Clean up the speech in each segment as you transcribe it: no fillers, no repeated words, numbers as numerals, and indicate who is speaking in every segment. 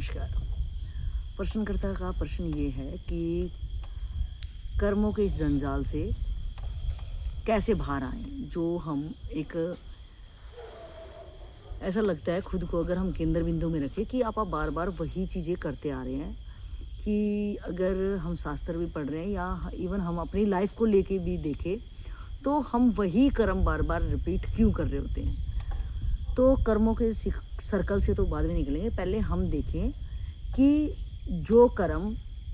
Speaker 1: नमस्कार। प्रश्नकर्ता का प्रश्न ये है कि कर्मों के इस जंजाल से कैसे बाहर आएँ? जो हम एक ऐसा लगता है खुद को अगर हम केंद्र बिंदु में रखें कि आप बार-बार वही चीज़ें करते आ रहे हैं कि अगर हम शास्त्र भी पढ़ रहे हैं या इवन हम अपनी लाइफ को लेके भी देखें, तो हम वही कर्म बार-बार रिपीट क्यों कर रहे होते हैं? तो कर्मों के सर्कल से तो बाद में निकलेंगे। पहले हम देखें कि जो कर्म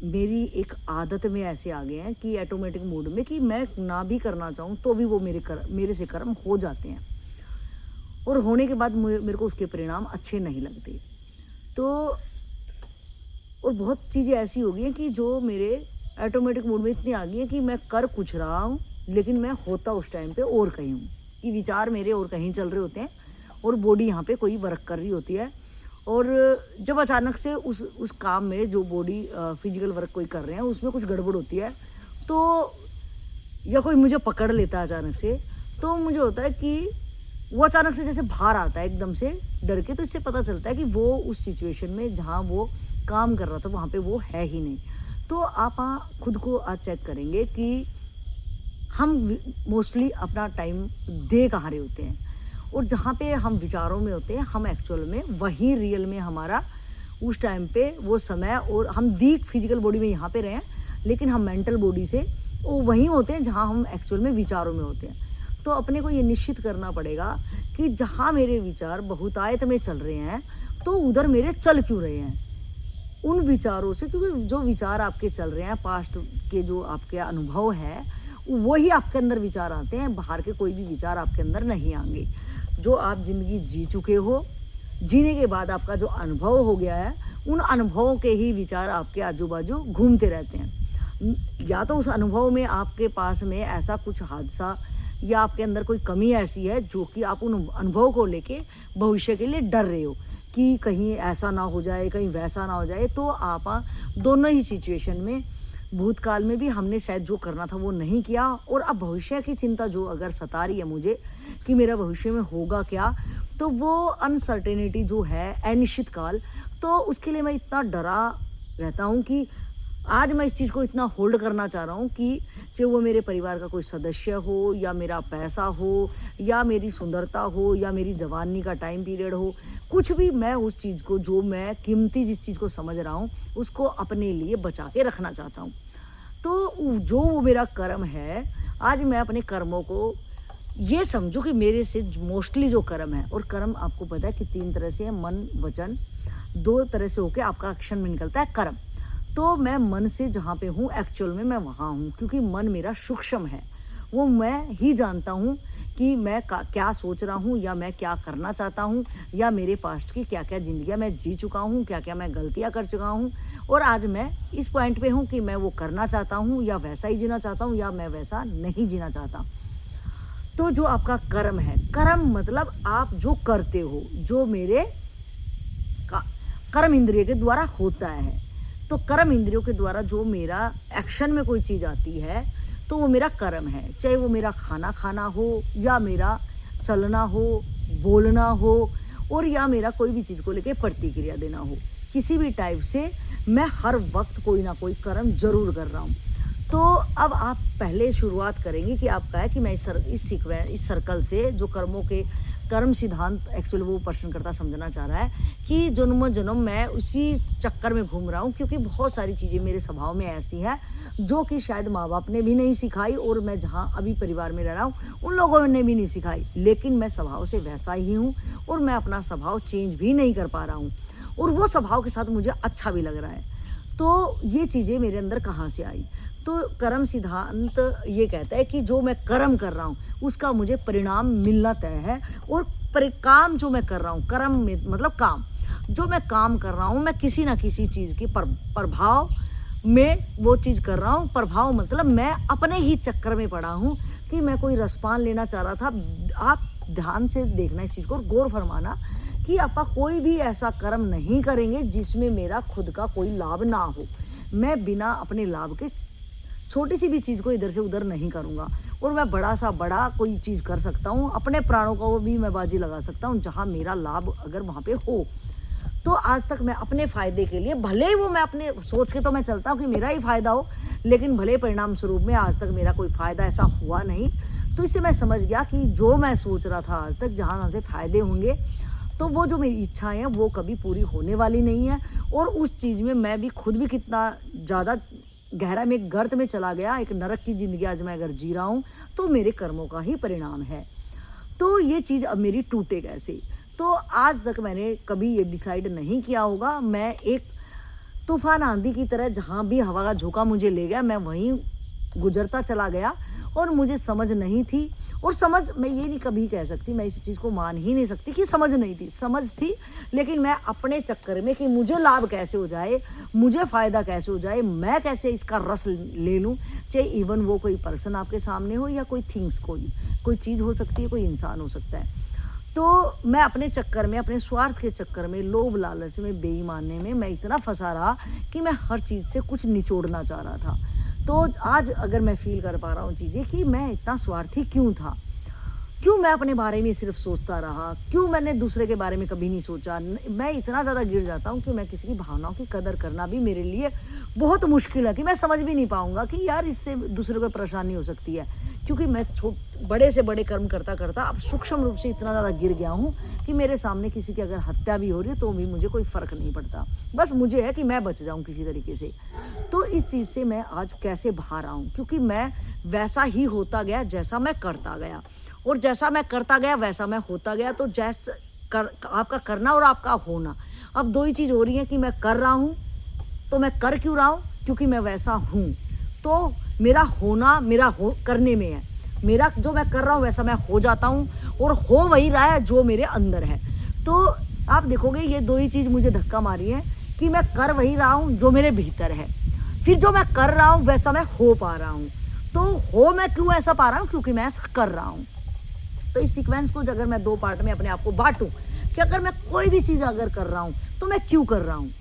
Speaker 1: मेरी एक आदत में ऐसे आ गए हैं कि ऑटोमेटिक मोड में कि मैं ना भी करना चाहूँ तो भी वो मेरे से कर्म हो जाते हैं और होने के बाद मेरे को उसके परिणाम अच्छे नहीं लगते। तो और बहुत चीज़ें ऐसी हो गई हैं कि जो मेरे ऑटोमेटिक मोड में इतनी आ गई हैं कि मैं कर कुछ रहा हूँ, लेकिन मैं होता उस टाइम पे और कहीं हूँ, कि विचार मेरे और कहीं चल रहे होते हैं और बॉडी यहाँ पे कोई वर्क कर रही होती है। और जब अचानक से उस काम में जो बॉडी फिजिकल वर्क कोई कर रहे हैं उसमें कुछ गड़बड़ होती है, तो या कोई मुझे पकड़ लेता है अचानक से, तो मुझे होता है कि वो अचानक से जैसे बाहर आता है एकदम से डर के, तो इससे पता चलता है कि वो उस सिचुएशन में जहाँ वो काम कर रहा था वहाँ पे वो है ही नहीं। तो आप खुद को आज चेक करेंगे कि हम मोस्टली अपना टाइम दे कहाँ रहे होते हैं, और जहाँ पे हम विचारों में होते हैं हम एक्चुअल में वही रियल में हमारा उस टाइम पे वो समय, और हम दी फिजिकल बॉडी में यहाँ पे रहे हैं लेकिन हम मेंटल बॉडी से वो वहीं होते हैं जहाँ हम एक्चुअल में विचारों में होते हैं। तो अपने को ये निश्चित करना पड़ेगा कि जहाँ मेरे विचार बहुतायत में चल रहे हैं तो उधर मेरे चल क्यों रहे हैं उन विचारों से, क्योंकि जो विचार आपके चल रहे हैं पास्ट के जो आपके अनुभव है वही आपके अंदर विचार आते हैं, बाहर के कोई भी विचार आपके अंदर नहीं आएंगे। जो आप ज़िंदगी जी चुके हो, जीने के बाद आपका जो अनुभव हो गया है उन अनुभवों के ही विचार आपके आजू बाजू घूमते रहते हैं। या तो उस अनुभव में आपके पास में ऐसा कुछ हादसा या आपके अंदर कोई कमी ऐसी है जो कि आप उन अनुभव को लेके भविष्य के लिए डर रहे हो कि कहीं ऐसा ना हो जाए, कहीं वैसा ना हो जाए। तो आप दोनों ही सिचुएशन में, भूतकाल में भी हमने शायद जो करना था वो नहीं किया, और अब भविष्य की चिंता जो अगर सता रही है मुझे कि मेरा भविष्य में होगा क्या, तो वो अनसर्टेनिटी जो है अनिश्चित काल, तो उसके लिए मैं इतना डरा रहता हूँ कि आज मैं इस चीज़ को इतना होल्ड करना चाह रहा हूँ कि चाहे वो मेरे परिवार का कोई सदस्य हो या मेरा पैसा हो या मेरी सुंदरता हो या मेरी जवानी का टाइम पीरियड हो, कुछ भी, मैं उस चीज़ को जो मैं कीमती जिस चीज़ को समझ रहा हूँ उसको अपने लिए बचा के रखना चाहता हूँ। तो जो वो मेरा कर्म है, आज मैं अपने कर्मों को ये समझो कि मेरे से मोस्टली जो कर्म है, और कर्म आपको पता है कि 3 तरह से है, मन वचन, 2 तरह से होके आपका एक्शन में निकलता है कर्म। तो मैं मन से जहाँ पे हूँ एक्चुअल में मैं वहाँ हूँ, क्योंकि मन मेरा सूक्ष्म है, वो मैं ही जानता हूँ कि मैं क्या सोच रहा हूँ या मैं क्या करना चाहता हूँ, या मेरे पास्ट की क्या क्या जिंदगियाँ मैं जी चुका हूँ, क्या क्या मैं गलतियाँ कर चुका हूँ, और आज मैं इस पॉइंट पे हूँ कि मैं वो करना चाहता हूँ या वैसा ही जीना चाहता हूँ या मैं वैसा नहीं जीना चाहता। तो जो आपका कर्म है, कर्म मतलब आप जो करते हो, जो मेरे कर्म इंद्रिय के द्वारा होता है। तो कर्म इंद्रियों के द्वारा जो मेरा एक्शन में कोई चीज़ आती है तो वो मेरा कर्म है, चाहे वो मेरा खाना खाना हो या मेरा चलना हो, बोलना हो, और या मेरा कोई भी चीज़ को लेके प्रतिक्रिया देना हो, किसी भी टाइप से मैं हर वक्त कोई ना कोई कर्म जरूर कर रहा हूँ। तो अब आप पहले शुरुआत करेंगे कि आपका है कि मैं इस सर्कल से जो कर्मों के कर्म सिद्धांत एक्चुअली वो प्रश्नकर्ता समझना चाह रहा है कि जन्म जन्म मैं उसी चक्कर में घूम रहा हूँ, क्योंकि बहुत सारी चीज़ें मेरे स्वभाव में ऐसी हैं जो कि शायद माँ बाप ने भी नहीं सिखाई, और मैं जहाँ अभी परिवार में रह रहा हूँ उन लोगों ने भी नहीं सिखाई, लेकिन मैं स्वभाव से वैसा ही हूँ और मैं अपना स्वभाव चेंज भी नहीं कर पा रहा हूँ, और वो स्वभाव के साथ मुझे अच्छा भी लग रहा है। तो ये चीज़ें मेरे अंदर कहाँ से आई? तो कर्म सिद्धांत ये कहता है कि जो मैं कर्म कर रहा हूँ उसका मुझे परिणाम मिलना तय है, और काम जो मैं कर रहा हूँ, कर्म में मतलब काम, जो मैं काम कर रहा हूँ मैं किसी ना किसी चीज़ की प्रभाव में वो चीज़ कर रहा हूँ। प्रभाव मतलब मैं अपने ही चक्कर में पड़ा हूँ कि मैं कोई रसपान लेना चाह रहा था। आप ध्यान से देखना इस चीज़ को, गौर फरमाना कि आप कोई भी ऐसा कर्म नहीं करेंगे जिसमें मेरा खुद का कोई लाभ ना हो। मैं बिना अपने लाभ के छोटी सी भी चीज़ को इधर से उधर नहीं करूँगा, और मैं बड़ा सा बड़ा कोई चीज़ कर सकता हूँ, अपने प्राणों को भी मैं बाजी लगा सकता हूँ जहाँ मेरा लाभ अगर वहाँ पे हो। तो आज तक मैं अपने फ़ायदे के लिए, भले ही वो मैं अपने सोच के तो मैं चलता हूँ कि मेरा ही फ़ायदा हो, लेकिन भले ही परिणाम स्वरूप में आज तक मेरा कोई फ़ायदा ऐसा हुआ नहीं। तो इससे मैं समझ गया कि जो मैं सोच रहा था आज तक, जहाँ से फ़ायदे होंगे, तो वो जो मेरी इच्छाएँ हैं वो कभी पूरी होने वाली नहीं है। और उस चीज़ में मैं भी खुद भी कितना ज़्यादा गहरा में एक गर्त में चला गया, एक नरक की ज़िंदगी आज मैं अगर जी रहा हूँ, तो मेरे कर्मों का ही परिणाम है। तो ये चीज़ अब मेरी टूटे कैसे? तो आज तक मैंने कभी ये डिसाइड नहीं किया होगा। मैं एक तूफ़ान आंधी की तरह जहाँ भी हवा का झोंका मुझे ले गया, मैं वहीं गुजरता चला गया और मुझे समझ नहीं थी। और समझ मैं ये नहीं कभी कह सकती, मैं इस चीज़ को मान ही नहीं सकती कि समझ नहीं थी, समझ थी, लेकिन मैं अपने चक्कर में कि मुझे लाभ कैसे हो जाए, मुझे फ़ायदा कैसे हो जाए, मैं कैसे इसका रस ले लूँ, चाहे इवन वो कोई पर्सन आपके सामने हो या कोई थिंग्स, कोई चीज़ हो सकती है, कोई इंसान हो सकता है। तो मैं अपने चक्कर में, अपने स्वार्थ के चक्कर में, लोभ लालच में, बेईमानी में मैं इतना फंसा रहा कि मैं हर चीज़ से कुछ निचोड़ना चाह रहा था। तो आज अगर मैं फ़ील कर पा रहा हूँ चीज़ें कि मैं इतना स्वार्थी क्यों था, क्यों मैं अपने बारे में सिर्फ सोचता रहा, क्यों मैंने दूसरे के बारे में कभी नहीं सोचा। मैं इतना ज़्यादा गिर जाता हूँ कि मैं किसी की भावनाओं की कदर करना भी मेरे लिए बहुत मुश्किल है, कि मैं समझ भी नहीं पाऊँगा कि यार इससे दूसरे को परेशानी हो सकती है। क्योंकि मैं बड़े से बड़े कर्म करता करता अब सूक्ष्म रूप से इतना ज़्यादा गिर गया हूँ कि मेरे सामने किसी की अगर हत्या भी हो रही है तो भी मुझे कोई फ़र्क नहीं पड़ता। बस मुझे है कि मैं बच जाऊँ किसी तरीके से। तो इस चीज़ से मैं आज कैसे बाहर आऊँ, क्योंकि मैं वैसा ही होता गया जैसा मैं करता गया, और जैसा मैं करता गया वैसा मैं होता गया। तो आपका करना और आपका होना, अब दो ही चीज़ हो रही है कि मैं कर रहा हूँ, तो मैं कर क्यों रहा हूँ? क्योंकि मैं वैसा हूँ। तो मेरा होना करने में है। मेरा जो मैं कर रहा हूँ वैसा मैं हो जाता हूँ, और हो वही रहा है जो मेरे अंदर है। तो आप देखोगे ये दो ही चीज़ मुझे धक्का मारी है कि मैं कर वही रहा हूँ जो मेरे भीतर है, फिर जो मैं कर रहा हूँ वैसा मैं हो पा रहा हूँ। तो हो मैं क्यों ऐसा पा रहा हूँ? क्योंकि मैं ऐसा कर रहा हूँ। तो इस सीक्वेंस को अगर मैं 2 पार्ट में अपने आप को बांटूँ कि अगर मैं कोई भी चीज़ अगर कर रहा हूँ तो मैं क्यों कर रहा हूँ,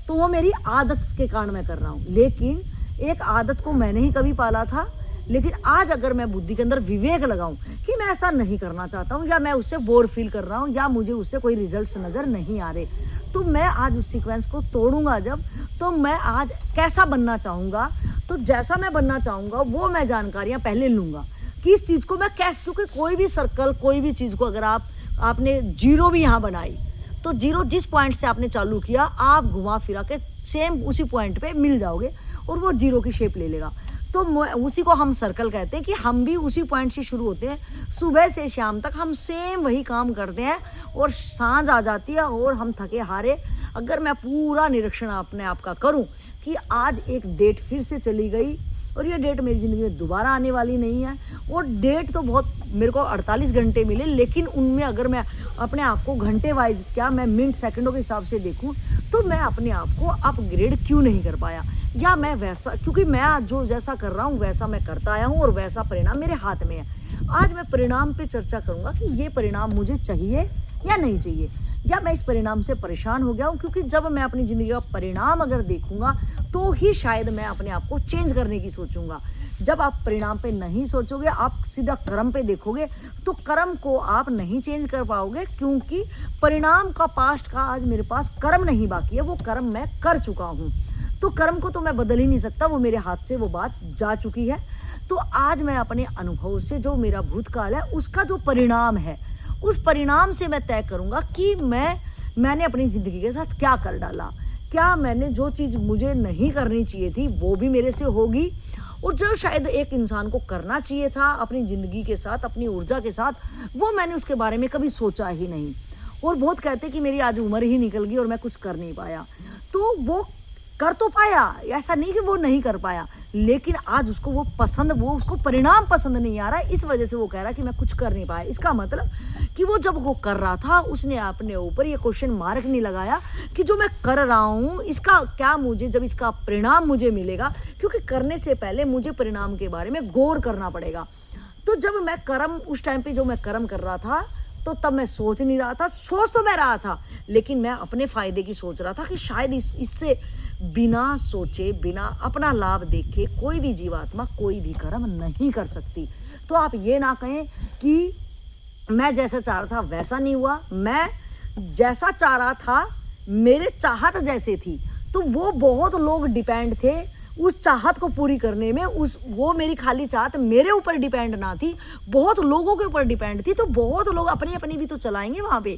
Speaker 1: तो वो मेरी आदत के कारण मैं कर रहा हूँ। लेकिन एक आदत को मैंने ही कभी पाला था, लेकिन आज अगर मैं बुद्धि के अंदर विवेक लगाऊं कि मैं ऐसा नहीं करना चाहता हूं, या मैं उससे बोर फील कर रहा हूं, या मुझे उससे कोई रिजल्ट्स नज़र नहीं आ रहे, तो मैं आज उस सीक्वेंस को तोड़ूंगा जब, तो मैं आज कैसा बनना चाहूँगा, तो जैसा मैं बनना चाहूँगा वो मैं जानकारियाँ पहले लूँगा कि इस चीज़ को मैं कैसे, क्योंकि कोई भी सर्कल, कोई भी चीज़ को अगर आपने जीरो भी यहाँ बनाई, तो जीरो जिस पॉइंट से आपने चालू किया, आप घुमा फिरा के सेम उसी पॉइंट पे मिल जाओगे और वो जीरो की शेप ले लेगा। तो उसी को हम सर्कल कहते हैं कि हम भी उसी पॉइंट से शुरू होते हैं, सुबह से शाम तक हम सेम वही काम करते हैं, और सांझ आ जाती है और हम थके हारे। अगर मैं पूरा निरीक्षण अपने आप का करूं कि आज एक डेट फिर से चली गई, और ये डेट मेरी ज़िंदगी में दोबारा आने वाली नहीं है। और डेट तो बहुत मेरे को 48 घंटे मिले, लेकिन उनमें अगर मैं अपने आप को घंटे वाइज, क्या मैं मिनट सेकंडों के हिसाब से देखूं, तो मैं अपने आप को अपग्रेड क्यों नहीं कर पाया, या मैं वैसा, क्योंकि मैं जो जैसा कर रहा हूँ वैसा मैं करता आया हूँ और वैसा परिणाम मेरे हाथ में है। आज मैं परिणाम पे चर्चा करूँगा कि ये परिणाम मुझे चाहिए या नहीं चाहिए, या मैं इस परिणाम से परेशान हो गया हूँ। क्योंकि जब मैं अपनी ज़िंदगी का परिणाम अगर देखूँगा तो ही शायद मैं अपने आप को चेंज करने की सोचूंगा। जब आप परिणाम पे नहीं सोचोगे, आप सीधा कर्म पे देखोगे, तो कर्म को आप नहीं चेंज कर पाओगे, क्योंकि परिणाम का पास्ट का आज मेरे पास कर्म नहीं बाकी है, वो कर्म मैं कर चुका हूँ। तो कर्म को तो मैं बदल ही नहीं सकता, वो मेरे हाथ से वो बात जा चुकी है। तो आज मैं अपने अनुभव से, जो मेरा भूतकाल है उसका जो परिणाम है, उस परिणाम से मैं तय करूँगा कि मैंने अपनी ज़िंदगी के साथ क्या कर डाला, क्या मैंने जो चीज़ मुझे नहीं करनी चाहिए थी वो भी मेरे से होगी, और जो शायद एक इंसान को करना चाहिए था अपनी ज़िंदगी के साथ, अपनी ऊर्जा के साथ, वो मैंने उसके बारे में कभी सोचा ही नहीं। और बहुत कहते कि मेरी आज उम्र ही निकल गई और मैं कुछ कर नहीं पाया, तो वो कर तो पाया, ऐसा नहीं कि वो नहीं कर पाया, लेकिन आज उसको उसको परिणाम पसंद नहीं आ रहा है, इस वजह से वो कह रहा है कि मैं कुछ कर नहीं पाया। इसका मतलब कि वो जब वो कर रहा था उसने अपने ऊपर ये क्वेश्चन मार्क नहीं लगाया कि जो मैं कर रहा हूँ इसका क्या, मुझे जब इसका परिणाम मुझे मिलेगा, क्योंकि करने से पहले मुझे परिणाम के बारे में गौर करना पड़ेगा। तो जब मैं उस टाइम पे जो मैं कर्म कर रहा था, तो तब मैं सोच नहीं रहा था, सोच तो मैं रहा था, लेकिन मैं अपने फायदे की सोच रहा था कि शायद इससे बिना सोचे, बिना अपना लाभ देखे कोई भी जीवात्मा कोई भी कर्म नहीं कर सकती। तो आप ये ना कहें कि मैं जैसा चाह रहा था वैसा नहीं हुआ, मैं जैसा चाह रहा था मेरे चाहत जैसे थी, तो वो बहुत लोग डिपेंड थे उस चाहत को पूरी करने में। वो मेरी खाली चाहत मेरे ऊपर डिपेंड ना थी, बहुत लोगों के ऊपर डिपेंड थी। तो बहुत लोग अपनी अपनी भी तो चलाएंगे वहाँ पे,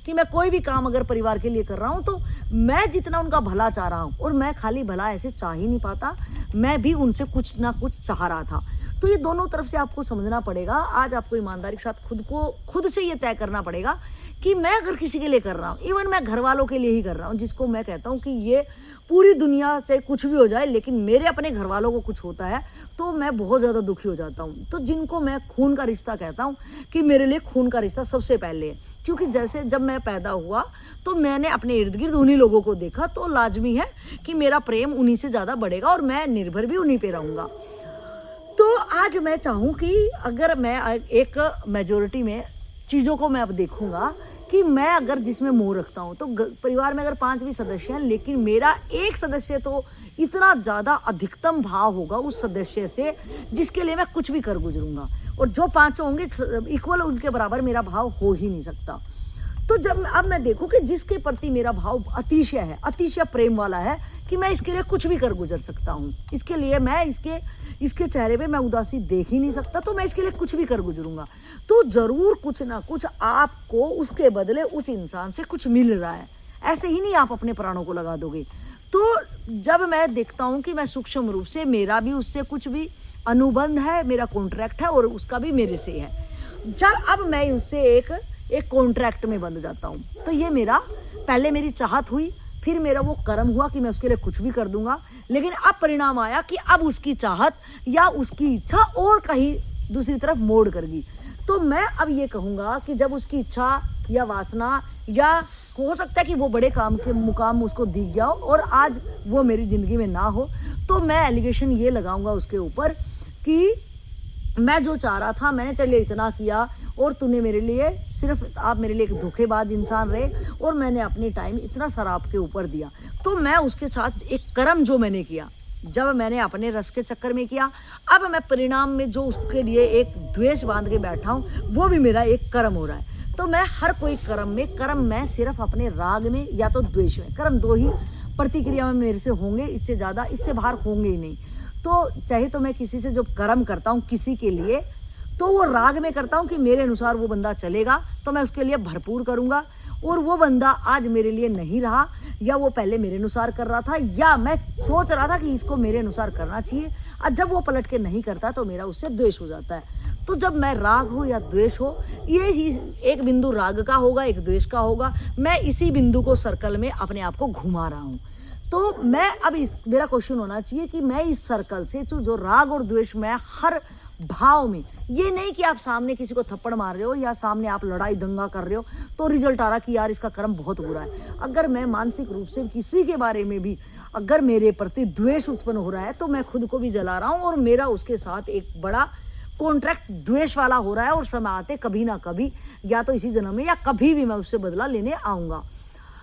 Speaker 1: कि मैं कोई भी काम अगर परिवार के लिए कर रहा हूँ तो मैं जितना उनका भला चाह रहा हूँ, और मैं खाली भला ऐसे चाह ही नहीं पाता, मैं भी उनसे कुछ ना कुछ चाह रहा था। तो ये दोनों तरफ से आपको समझना पड़ेगा। आज आपको ईमानदारी के साथ खुद से ये तय करना पड़ेगा कि मैं अगर किसी के लिए कर रहा हूँ, इवन मैं घर वालों के लिए ही कर रहा हूँ, जिसको मैं कहता हूँ कि ये पूरी दुनिया चाहे कुछ भी हो जाए, लेकिन मेरे अपने घर वालों को कुछ होता है तो मैं बहुत ज़्यादा दुखी हो जाता हूँ। तो जिनको मैं खून का रिश्ता कहता हूँ, कि मेरे लिए खून का रिश्ता सबसे पहले है, क्योंकि जैसे जब मैं पैदा हुआ तो मैंने अपने इर्द गिर्द उन्हीं लोगों को देखा, तो लाजमी है कि मेरा प्रेम उन्हीं से ज़्यादा बढ़ेगा और मैं निर्भर भी उन्हीं पे रहूँगा। तो आज मैं चाहूँ कि अगर मैं एक मेजोरिटी में चीज़ों को मैं अब देखूँगा कि मैं अगर जिसमें मोह रखता हूँ, तो परिवार में अगर 5 भी सदस्य हैं, लेकिन मेरा एक सदस्य तो इतना ज़्यादा अधिकतम भाव होगा उस सदस्य से, जिसके लिए मैं कुछ भी कर गुजरूंगा, और जो 5 होंगे इक्वल, उनके बराबर मेरा भाव हो ही नहीं सकता। तो जब अब मैं देखूं कि जिसके प्रति मेरा भाव अतिशय है, अतिशय प्रेम वाला है, कि मैं इसके लिए कुछ भी कर गुजर सकता हूँ, इसके लिए मैं इसके चेहरे पे मैं उदासी देख ही नहीं सकता, तो मैं इसके लिए कुछ भी कर गुजरूंगा, तो ज़रूर कुछ ना कुछ आपको उसके बदले उस इंसान से कुछ मिल रहा है। ऐसे ही नहीं आप अपने प्राणों को लगा दोगे। तो जब मैं देखता हूँ कि मैं सूक्ष्म रूप से मेरा भी उससे कुछ भी अनुबंध है, मेरा कॉन्ट्रैक्ट है और उसका भी मेरे से है, जब अब मैं उससे एक कॉन्ट्रैक्ट में बंध जाता हूँ, तो ये मेरा पहले मेरी चाहत हुई, फिर मेरा वो कर्म हुआ कि मैं उसके लिए कुछ भी कर दूंगा, लेकिन अब परिणाम आया कि अब उसकी चाहत या उसकी इच्छा और कहीं दूसरी तरफ मोड़ करगी। तो मैं अब ये कहूँगा कि जब उसकी इच्छा या वासना, या हो सकता है कि वो बड़े काम के मुकाम उसको दिख गया हो और आज वो मेरी ज़िंदगी में ना हो, तो मैं एलिगेशन ये लगाऊंगा उसके ऊपर कि मैं जो चाह रहा था, मैंने तेरे लिए इतना किया और तूने मेरे लिए सिर्फ, आप मेरे लिए एक धोखेबाज इंसान रहे, और मैंने अपनी टाइम इतना सारा आपके ऊपर दिया। तो मैं उसके साथ एक कर्म जो मैंने किया, जब मैंने अपने रस के चक्कर में किया, अब मैं परिणाम में जो उसके लिए एक द्वेष बांध के बैठा हूँ, वो भी मेरा एक कर्म हो रहा है। तो मैं हर कोई कर्म में सिर्फ अपने राग में या तो द्वेष में, कर्म 2 ही प्रतिक्रिया में मेरे से होंगे, इससे ज़्यादा इससे बाहर होंगे ही नहीं। तो चाहे तो मैं किसी से जो कर्म करता हूँ किसी के लिए, तो वो राग में करता हूँ कि मेरे अनुसार वो बंदा चलेगा तो मैं उसके लिए भरपूर करूँगा, और वो बंदा आज मेरे लिए नहीं रहा, या वो पहले मेरे अनुसार कर रहा था, या मैं सोच रहा था कि इसको मेरे अनुसार करना चाहिए, और जब वो पलट के नहीं करता तो मेरा उससे द्वेष हो जाता है। तो जब मैं राग हो या द्वेष हो, ये ही एक बिंदु राग का होगा, एक द्वेष का होगा, मैं इसी बिंदु को सर्कल में अपने आप को घुमा रहा हूँ। तो मैं अब मेरा क्वेश्चन होना चाहिए कि मैं इस सर्कल से जो राग और द्वेष में हर भाव में, ये नहीं कि आप सामने किसी को थप्पड़ मार रहे हो या सामने आप लड़ाई दंगा कर रहे हो तो रिजल्ट आ रहा कि यार इसका कर्म बहुत बुरा है। अगर मैं मानसिक रूप से किसी के बारे में भी अगर मेरे प्रति द्वेष उत्पन्न हो रहा है, तो मैं खुद को भी जला रहा हूँ और मेरा उसके साथ एक बड़ा कॉन्ट्रैक्ट द्वेष वाला हो रहा है, और समय आते कभी ना कभी, या तो इसी जन्म में या कभी भी मैं उससे बदला लेने आऊँगा।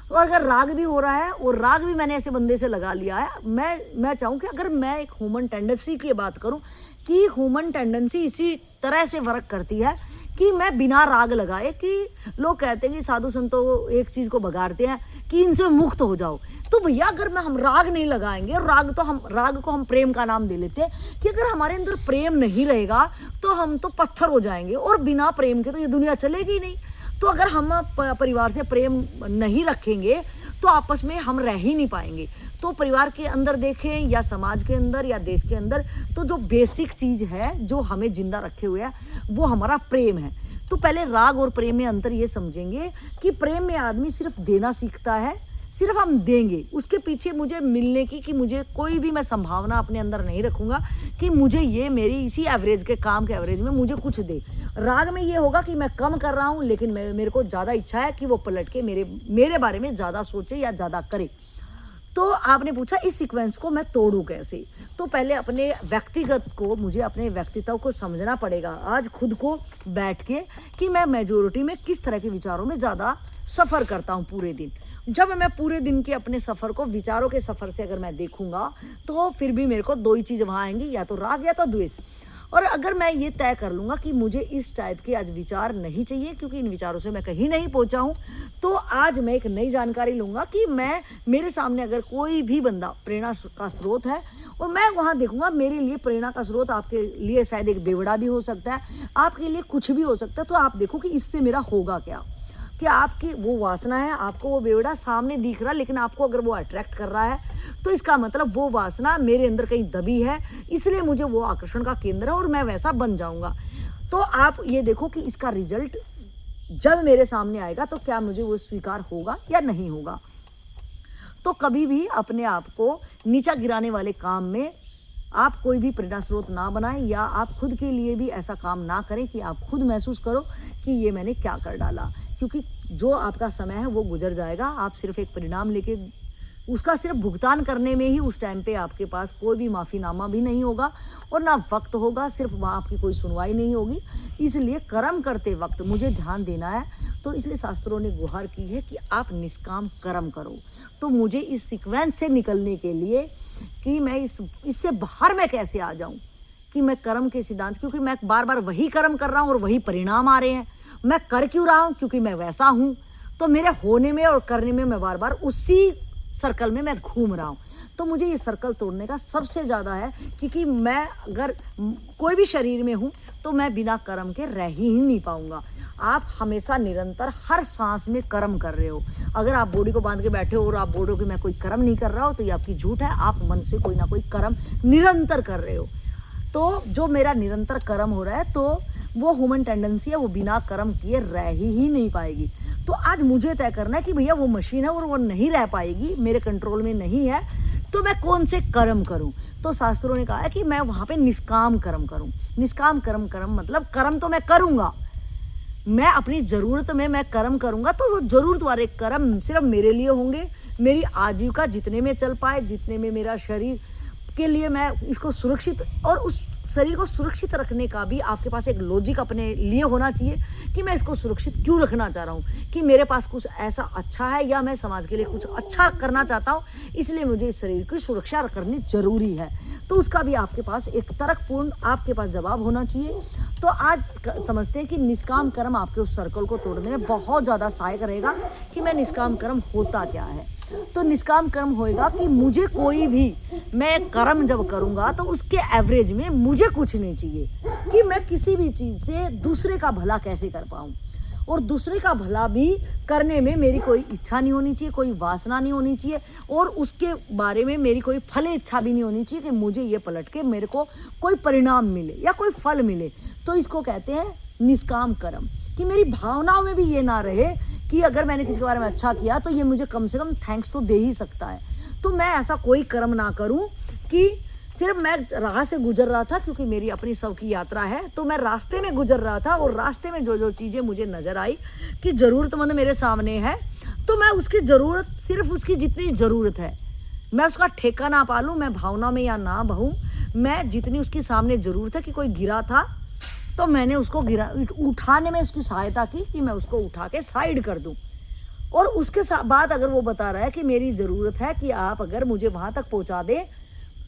Speaker 1: और अगर राग भी हो रहा है, और राग भी मैंने ऐसे बंदे से लगा लिया है, मैं चाहूँ कि अगर मैं एक ह्यूमन टेंडेंसी की बात करूँ, कि ह्यूमन टेंडेंसी इसी तरह से वर्क करती है कि मैं बिना राग लगाए, कि लोग कहते हैं कि साधु संतों एक चीज़ को बगाड़ते हैं कि इनसे मुक्त हो जाओ, तो भैया अगर हम राग नहीं लगाएंगे, और राग को हम प्रेम का नाम दे लेते हैं, कि अगर हमारे अंदर प्रेम नहीं रहेगा तो हम तो पत्थर हो जाएंगे, और बिना प्रेम के तो ये दुनिया चलेगी नहीं। तो अगर हम परिवार से प्रेम नहीं रखेंगे तो आपस में हम रह ही नहीं पाएंगे। तो परिवार के अंदर देखें या समाज के अंदर या देश के अंदर, तो जो बेसिक चीज़ है जो हमें जिंदा रखे हुए है वो हमारा प्रेम है। तो पहले राग और प्रेम में अंतर ये समझेंगे कि प्रेम में आदमी सिर्फ देना सीखता है, सिर्फ हम देंगे, उसके पीछे मुझे मिलने की, कि मुझे कोई भी मैं संभावना अपने अंदर नहीं रखूँगा कि मुझे ये मेरी इसी एवरेज के काम के एवरेज में मुझे कुछ दे। राग में ये होगा कि मैं कम कर रहा हूँ, लेकिन मेरे को ज़्यादा इच्छा है कि वो पलट के मेरे बारे में ज़्यादा सोचे या ज़्यादा करे। तो आपने पूछा इस सीक्वेंस को मैं तोड़ूं कैसे, तो पहले अपने व्यक्तिगत को, मुझे अपने व्यक्तित्व को समझना पड़ेगा आज खुद को बैठ के, कि मैं मेजोरिटी में किस तरह के विचारों में ज़्यादा सफ़र करता हूँ पूरे दिन। जब मैं पूरे दिन के अपने सफ़र को विचारों के सफ़र से अगर मैं देखूंगा, तो फिर भी मेरे को 2 ही चीज़ वहाँ आएंगी, या तो राग या तो द्वेष। और अगर मैं ये तय कर लूँगा कि मुझे इस टाइप के आज विचार नहीं चाहिए, क्योंकि इन विचारों से मैं कहीं नहीं पहुँचा हूँ, तो आज मैं एक नई जानकारी लूँगा कि मैं, मेरे सामने अगर कोई भी बंदा प्रेरणा का स्रोत है, और मैं वहाँ देखूँगा, मेरे लिए प्रेरणा का स्रोत आपके लिए शायद एक बेवड़ा भी हो सकता है, आपके लिए कुछ भी हो सकता है, तो आप देखो कि इससे मेरा होगा क्या। कि आपकी वो वासना है, आपको वो बेवड़ा सामने दिख रहा है, लेकिन आपको अगर वो अट्रैक्ट कर रहा है, तो इसका मतलब वो वासना मेरे अंदर कहीं दबी है, इसलिए मुझे वो आकर्षण का केंद्र है और मैं वैसा बन जाऊंगा। तो आप ये देखो कि इसका रिजल्ट जब मेरे सामने आएगा तो क्या मुझे वो स्वीकार होगा या नहीं होगा। तो कभी भी अपने आप को नीचा गिराने वाले काम में आप कोई भी प्रेरणा स्रोत ना बनाएं, या आप खुद के लिए भी ऐसा काम ना करें कि आप खुद महसूस करो कि ये मैंने क्या कर डाला, क्योंकि जो आपका समय है वो गुजर जाएगा। आप सिर्फ एक परिणाम लेके उसका सिर्फ भुगतान करने में ही उस टाइम पे आपके पास कोई भी माफ़ीनामा भी नहीं होगा और ना वक्त होगा, सिर्फ वहाँ आपकी कोई सुनवाई नहीं होगी। इसलिए कर्म करते वक्त मुझे ध्यान देना है, तो इसलिए शास्त्रों ने गुहार की है कि आप निष्काम कर्म करो। तो मुझे इस सीक्वेंस से निकलने के लिए कि मैं इससे बाहर मैं कैसे आ जाऊँ, कि मैं कर्म के सिद्धांत, क्योंकि मैं बार बार वही कर्म कर रहा हूँ और वही परिणाम आ रहे हैं। मैं कर क्यों रहा हूँ? क्योंकि मैं वैसा हूँ। तो मेरे होने में और करने में मैं बार बार उसी सर्कल में मैं घूम रहा हूँ। तो मुझे ये सर्कल तोड़ने का सबसे ज़्यादा है, क्योंकि मैं अगर कोई भी शरीर में हूँ तो मैं बिना कर्म के रह ही नहीं पाऊँगा। आप हमेशा निरंतर हर सांस में कर्म कर रहे हो। अगर आप बॉडी को बांध के बैठे हो और आप बोलो कि मैं कोई कर्म नहीं कर रहा हो, तो ये आपकी झूठ है। आप मन से कोई ना कोई कर्म निरंतर कर रहे हो। तो जो मेरा निरंतर कर्म हो रहा है, तो वो ह्यूमन टेंडेंसी है, वो बिना कर्म किए रह ही नहीं पाएगी। तो आज मुझे तय करना है कि भैया वो मशीन है और वो नहीं रह पाएगी, मेरे कंट्रोल में नहीं है, तो मैं कौन से कर्म करूं। तो शास्त्रों ने कहा है कि मैं वहाँ पे निष्काम कर्म करूं। निष्काम कर्म मतलब कर्म तो मैं करूँगा, मैं अपनी ज़रूरत में मैं कर्म करूँगा, तो वो ज़रूरत वाले कर्म सिर्फ मेरे लिए होंगे। मेरी आजीविका जितने में चल पाए, जितने में मेरा शरीर के लिए मैं इसको सुरक्षित, और उस शरीर को सुरक्षित रखने का भी आपके पास एक लॉजिक अपने लिए होना चाहिए कि मैं इसको सुरक्षित क्यों रखना चाह रहा हूँ, कि मेरे पास कुछ ऐसा अच्छा है या मैं समाज के लिए कुछ अच्छा करना चाहता हूँ, इसलिए मुझे इस शरीर की सुरक्षा करनी जरूरी है। तो उसका भी आपके पास एक तर्कपूर्ण आपके पास जवाब होना चाहिए। तो आज समझते हैं कि निष्काम कर्म आपके उस सर्कल को तोड़ने में बहुत ज़्यादा सहायक रहेगा कि मैं निष्काम कर्म होता क्या है। तो निष्काम कर्म होएगा कि मुझे कोई भी, मैं कर्म जब करूँगा तो उसके एवरेज में मुझे कुछ नहीं चाहिए, कि मैं किसी भी चीज़ से दूसरे का भला कैसे कर पाऊँ, और दूसरे का भला भी करने में मेरी कोई इच्छा नहीं होनी चाहिए, कोई वासना नहीं होनी चाहिए, और उसके बारे में मेरी कोई फल इच्छा भी नहीं होनी चाहिए कि मुझे ये पलट के मेरे को कोई परिणाम मिले या कोई फल मिले। तो इसको कहते हैं निष्काम कर्म, कि मेरी भावनाओं में भी ये ना रहे कि अगर मैंने किसी के बारे में अच्छा किया तो ये मुझे कम से कम थैंक्स तो दे ही सकता है। तो मैं ऐसा कोई कर्म ना करूं कि सिर्फ मैं राह से गुजर रहा था, क्योंकि मेरी अपनी सब की यात्रा है, तो मैं रास्ते में गुजर रहा था और रास्ते में जो जो चीज़ें मुझे नज़र आई कि ज़रूरतमंद मेरे सामने है, तो मैं उसकी ज़रूरत, सिर्फ उसकी जितनी ज़रूरत है, मैं उसका ठेका ना पालूँ, मैं भावना में या ना बहूँ, मैं जितनी उसके सामने ज़रूरत है, कि कोई गिरा था तो मैंने उसको उठाने में उसकी सहायता की, कि मैं उसको उठा के साइड कर दूं। और उसके बाद अगर वो बता रहा है कि मेरी ज़रूरत है कि आप अगर मुझे वहाँ तक पहुँचा दें,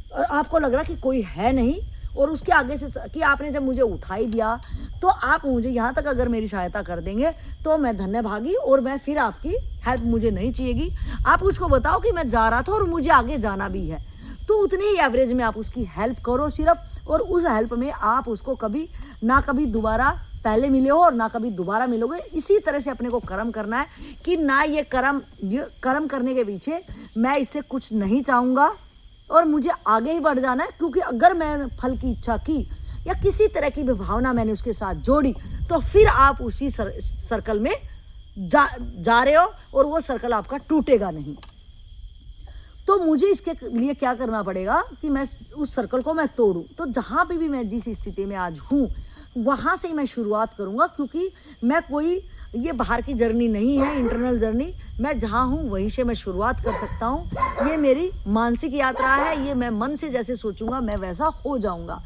Speaker 1: और आपको लग रहा कि कोई है नहीं, और उसके आगे से कि आपने जब मुझे उठा ही दिया तो आप मुझे यहाँ तक अगर मेरी सहायता कर देंगे तो मैं धन्यभागी, और मैं फिर आपकी हेल्प मुझे नहीं चाहिएगी। आप उसको बताओ कि मैं जा रहा था और मुझे आगे जाना भी है, तो उतने ही एवरेज में आप उसकी हेल्प करो सिर्फ, और उस हेल्प में आप उसको कभी ना कभी दोबारा पहले मिले हो और ना कभी दोबारा मिलोगे। इसी तरह से अपने को कर्म करना है कि ना ये कर्म करने के पीछे मैं इससे कुछ नहीं चाहूँगा और मुझे आगे ही बढ़ जाना है, क्योंकि अगर मैं फल की इच्छा की या किसी तरह की भी भावना मैंने उसके साथ जोड़ी, तो फिर आप उसी सर्कल में जा रहे हो और वो सर्कल आपका टूटेगा नहीं। तो मुझे इसके लिए क्या करना पड़ेगा कि मैं उस सर्कल को मैं तोड़ूं। तो जहाँ पे भी मैं जिस स्थिति में आज हूँ वहाँ से ही मैं शुरुआत करूँगा, क्योंकि मैं कोई ये बाहर की जर्नी नहीं है, इंटरनल जर्नी, मैं जहाँ हूँ वहीं से मैं शुरुआत कर सकता हूँ। ये मेरी मानसिक यात्रा है, ये मैं मन से जैसे सोचूंगा मैं वैसा हो जाऊँगा।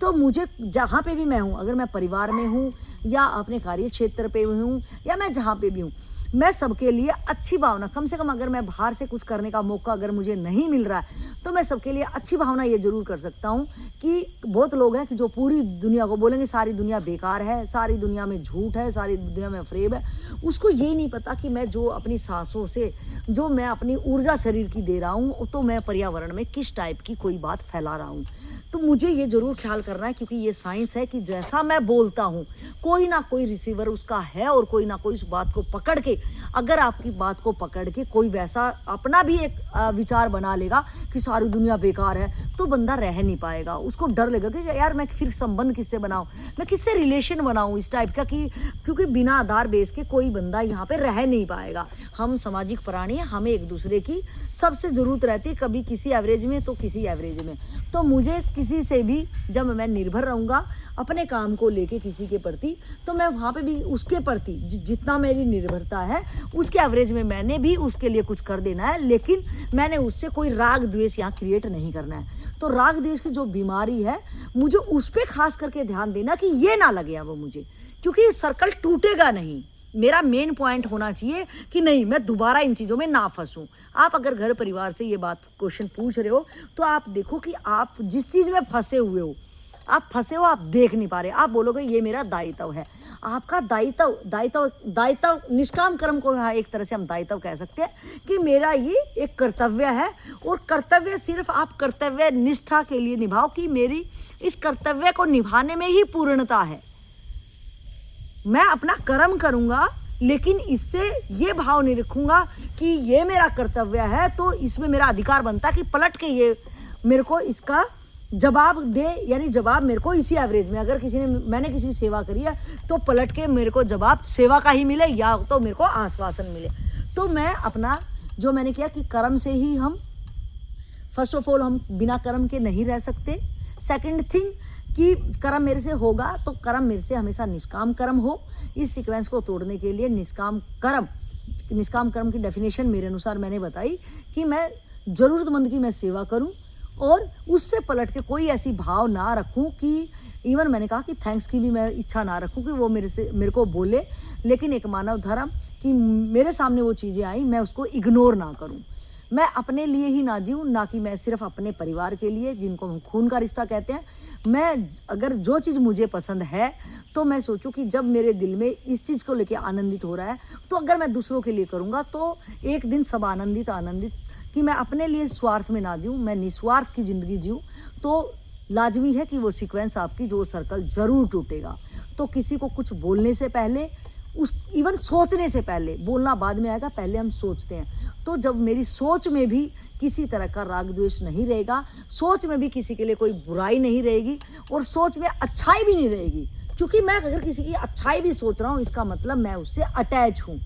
Speaker 1: तो मुझे जहाँ पे भी मैं हूँ, अगर मैं परिवार में हूँ या अपने कार्य क्षेत्र पे हूँ या मैं जहाँ पे भी हूँ, मैं सबके लिए अच्छी भावना, कम से कम अगर मैं बाहर से कुछ करने का मौका अगर मुझे नहीं मिल रहा है तो मैं सबके लिए अच्छी भावना ये जरूर कर सकता हूँ कि बहुत लोग हैं कि जो पूरी दुनिया को बोलेंगे सारी दुनिया बेकार है, सारी दुनिया में झूठ है, सारी दुनिया में अफरेब है। उसको ये नहीं पता कि मैं जो अपनी सांसों से जो मैं अपनी ऊर्जा शरीर की दे रहा हूँ, तो मैं पर्यावरण में किस टाइप की कोई बात फैला रहा हूँ। तो मुझे ये जरूर ख्याल करना है, क्योंकि ये साइंस है कि जैसा मैं बोलता हूँ कोई ना कोई रिसीवर उसका है, और कोई ना कोई उस बात को पकड़ के, अगर आपकी बात को पकड़ के कोई वैसा अपना भी एक विचार बना लेगा कि सारी दुनिया बेकार है, तो बंदा रह नहीं पाएगा। उसको डर लगेगा कि यार मैं फिर संबंध किससे बनाऊं, मैं किससे रिलेशन बनाऊं इस टाइप का, कि क्योंकि बिना आधार बेस के कोई बंदा यहाँ पे रह नहीं पाएगा। हम सामाजिक प्राणी हैं, हमें एक दूसरे की सबसे ज़रूरत रहती है, कभी किसी एवरेज में तो किसी एवरेज में। तो मुझे किसी से भी जब मैं निर्भर रहूँगा अपने काम को लेके किसी के प्रति, तो मैं वहाँ पे भी उसके प्रति जितना मेरी निर्भरता है उसके एवरेज में मैंने भी उसके लिए कुछ कर देना है, लेकिन मैंने उससे कोई राग द्वेष यहाँ क्रिएट नहीं करना है। तो राग द्वेष की जो बीमारी है मुझे उस पर खास करके ध्यान देना कि ये ना लगे वो मुझे, क्योंकि सर्कल टूटेगा नहीं। मेरा मेन पॉइंट होना चाहिए कि नहीं मैं दोबारा इन चीज़ों में ना फंसूं। आप अगर घर परिवार से ये बात क्वेश्चन पूछ रहे हो तो आप देखो कि आप जिस चीज़ में फंसे हुए हो, आप देख नहीं पा रहे, आप बोलोगे ये मेरा दायित्व है। आपका दायित्व निष्काम कर्म को यहाँ एक तरह से हम दायित्व कह सकते हैं कि मेरा ये एक कर्तव्य है, और कर्तव्य सिर्फ आप कर्तव्य निष्ठा के लिए निभाओ कि मेरी इस कर्तव्य को निभाने में ही पूर्णता है। मैं अपना कर्म करूँगा, लेकिन इससे ये भाव नहीं रखूँगा कि ये मेरा कर्तव्य है तो इसमें मेरा अधिकार बनता कि पलट के ये मेरे को इसका जवाब दे, यानी जवाब मेरे को इसी एवरेज में, अगर मैंने किसी की सेवा करी है तो पलट के मेरे को जवाब सेवा का ही मिले या तो मेरे को आश्वासन मिले। तो मैं अपना जो मैंने किया कि कर्म से ही हम फर्स्ट ऑफ ऑल हम बिना कर्म के नहीं रह सकते। सेकंड थिंग कि कर्म मेरे से होगा तो कर्म मेरे से हमेशा निष्काम कर्म हो। इस सीक्वेंस को तोड़ने के लिए निष्काम कर्म की डेफिनेशन मेरे अनुसार मैंने बताई कि मैं ज़रूरतमंद की मैं सेवा करूं और उससे पलट के कोई ऐसी भाव ना रखूं कि इवन मैंने कहा कि थैंक्स की भी मैं इच्छा ना रखूं कि वो मेरे को बोले, लेकिन एक मानव धर्म कि मेरे सामने वो चीज़ें आई मैं उसको इग्नोर ना करूं। मैं अपने लिए ही ना जीऊँ, ना कि मैं सिर्फ अपने परिवार के लिए, जिनको हम खून का रिश्ता कहते हैं। मैं अगर जो चीज़ मुझे पसंद है तो मैं सोचूं कि जब मेरे दिल में इस चीज़ को लेके आनंदित हो रहा है तो अगर मैं दूसरों के लिए करूँगा तो एक दिन सब आनंदित कि मैं अपने लिए स्वार्थ में ना जीऊँ, मैं निस्वार्थ की ज़िंदगी जीऊँ। तो लाजमी है कि वो सीक्वेंस आपकी जो सर्कल ज़रूर टूटेगा। तो किसी को कुछ बोलने से पहले इवन सोचने से पहले, बोलना बाद में आएगा, पहले हम सोचते हैं। तो जब मेरी सोच में भी किसी तरह का राग द्वेष नहीं रहेगा, सोच में भी किसी के लिए कोई बुराई नहीं रहेगी और सोच में अच्छाई भी नहीं रहेगी, क्योंकि मैं अगर किसी की अच्छाई भी सोच रहा हूँ इसका मतलब मैं उससे अटैच हूँ।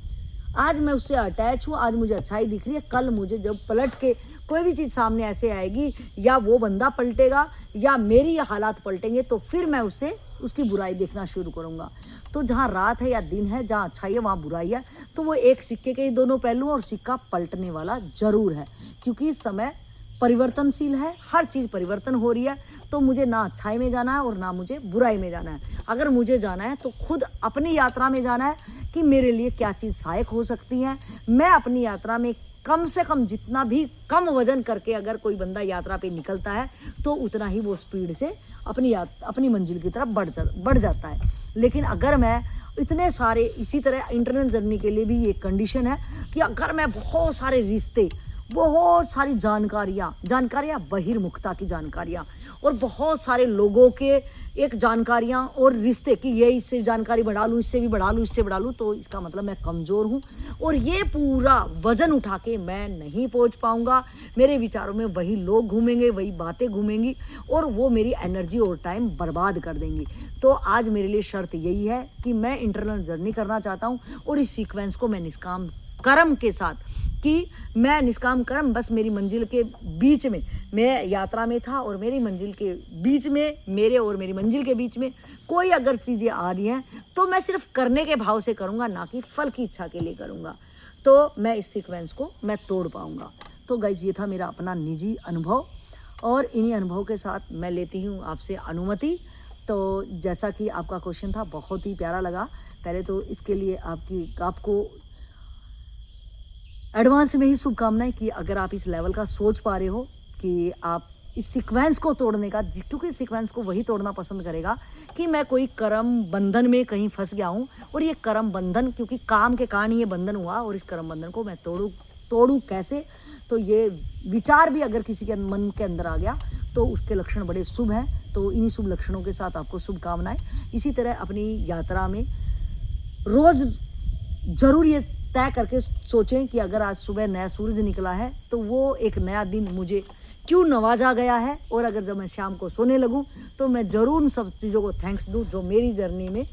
Speaker 1: आज मैं उससे अटैच हूँ, आज मुझे अच्छाई दिख रही है, कल मुझे जब पलट के कोई भी चीज़ सामने ऐसे आएगी, या वो बंदा पलटेगा या मेरी हालात पलटेंगे, तो फिर मैं उसकी बुराई देखना शुरू करूँगा। तो जहाँ रात है या दिन है, जहाँ अच्छाई है वहाँ बुराई है, तो वो एक सिक्के के ही दोनों पहलू और सिक्का पलटने वाला जरूर है, क्योंकि इस समय परिवर्तनशील है, हर चीज़ परिवर्तन हो रही है। तो मुझे ना अच्छाई में जाना है और ना मुझे बुराई में जाना है। अगर मुझे जाना है तो खुद अपनी यात्रा में जाना है कि मेरे लिए क्या चीज़ सहायक हो सकती है। मैं अपनी यात्रा में कम से कम जितना भी कम वजन करके अगर कोई बंदा यात्रा पे निकलता है तो उतना ही वो स्पीड से अपनी मंजिल की तरफ बढ़ जाता है। लेकिन अगर मैं इतने सारे, इसी तरह इंटरनल जर्नी के लिए भी ये कंडीशन है कि अगर मैं बहुत सारे रिश्ते, बहुत सारी जानकारियाँ बहिर्मुखता की जानकारियाँ और बहुत सारे लोगों के एक जानकारियाँ और रिश्ते कि ये इससे जानकारी बढ़ा लूँ, इससे भी बढ़ा लूँ, इससे बढ़ा लूँ, तो इसका मतलब मैं कमज़ोर हूँ और ये पूरा वज़न उठा के मैं नहीं पहुँच पाऊँगा। मेरे विचारों में वही लोग घूमेंगे, वही बातें घूमेंगी और वो मेरी एनर्जी और टाइम बर्बाद कर देंगी। तो आज मेरे लिए शर्त यही है कि मैं इंटरनल जर्नी करना चाहता हूँ और इस सीक्वेंस को मैं निष्काम कर्म के साथ, कि मैं निष्काम कर्म बस मेरी मंजिल के बीच में, मैं यात्रा में था और मेरी मंजिल के बीच में, मेरे और मेरी मंजिल के बीच में कोई अगर चीज़ें आ रही हैं तो मैं सिर्फ करने के भाव से करूँगा, ना कि फल की इच्छा के लिए करूँगा। तो मैं इस सीक्वेंस को मैं तोड़ पाऊँगा। तो गाइस, ये था मेरा अपना निजी अनुभव और इन्हीं अनुभव के साथ मैं लेती हूँ आपसे अनुमति। तो जैसा कि आपका क्वेश्चन था, बहुत ही प्यारा लगा। पहले तो इसके लिए आपको एडवांस में ही शुभकामनाएं कि अगर आप इस लेवल का सोच पा रहे हो कि आप इस सीक्वेंस को तोड़ने का, क्योंकि इस सीक्वेंस को वही तोड़ना पसंद करेगा कि मैं कोई कर्म बंधन में कहीं फंस गया हूँ, और ये कर्म बंधन क्योंकि काम के कारण ये बंधन हुआ, और इस कर्म बंधन को मैं तोड़ूं कैसे। तो ये विचार भी अगर किसी के मन के अंदर आ गया तो उसके लक्षण बड़े शुभ हैं। तो इन्हीं शुभ लक्षणों के साथ आपको शुभकामनाएं। इसी तरह अपनी यात्रा में रोज जरूर ये तय करके सोचें कि अगर आज सुबह नया सूरज निकला है तो वो एक नया दिन मुझे क्यों नवाजा गया है, और अगर जब मैं शाम को सोने लगूं तो मैं जरूर उन सब चीज़ों को थैंक्स दूं जो मेरी जर्नी में,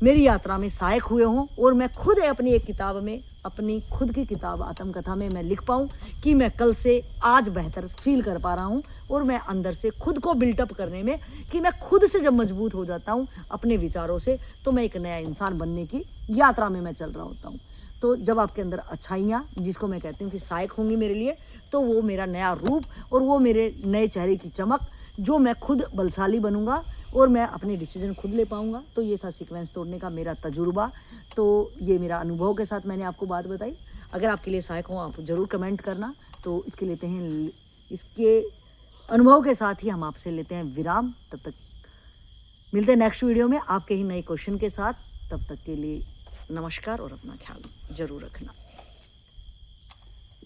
Speaker 1: मेरी यात्रा में सहायक हुए हों। और मैं खुद अपनी एक किताब में, अपनी खुद की किताब आत्मकथा में मैं लिख पाऊँ कि मैं कल से आज बेहतर फील कर पा रहा हूँ, और मैं अंदर से खुद को बिल्टअप करने में, कि मैं खुद से जब मजबूत हो जाता हूँ अपने विचारों से, तो मैं एक नया इंसान बनने की यात्रा में मैं चल रहा होता हूँ। तो जब आपके अंदर अच्छाइयाँ, जिसको मैं कहती हूँ कि सहायक होंगी मेरे लिए, तो वो मेरा नया रूप और वो मेरे नए चेहरे की चमक, जो मैं खुद बलशाली बनूंगा और मैं अपने डिसीजन खुद ले पाऊंगा। तो ये था सीक्वेंस तोड़ने का मेरा तजुर्बा। तो ये मेरा अनुभव के साथ मैंने आपको बात बताई। अगर आपके लिए सहायक हो आप ज़रूर कमेंट करना। तो इसके लेते हैं, इसके अनुभव के साथ ही हम आपसे लेते हैं विराम। तब तक मिलते हैं नेक्स्ट वीडियो में आपके ही नए क्वेश्चन के साथ। तब तक के लिए नमस्कार, और अपना ख्याल जरूर रखना।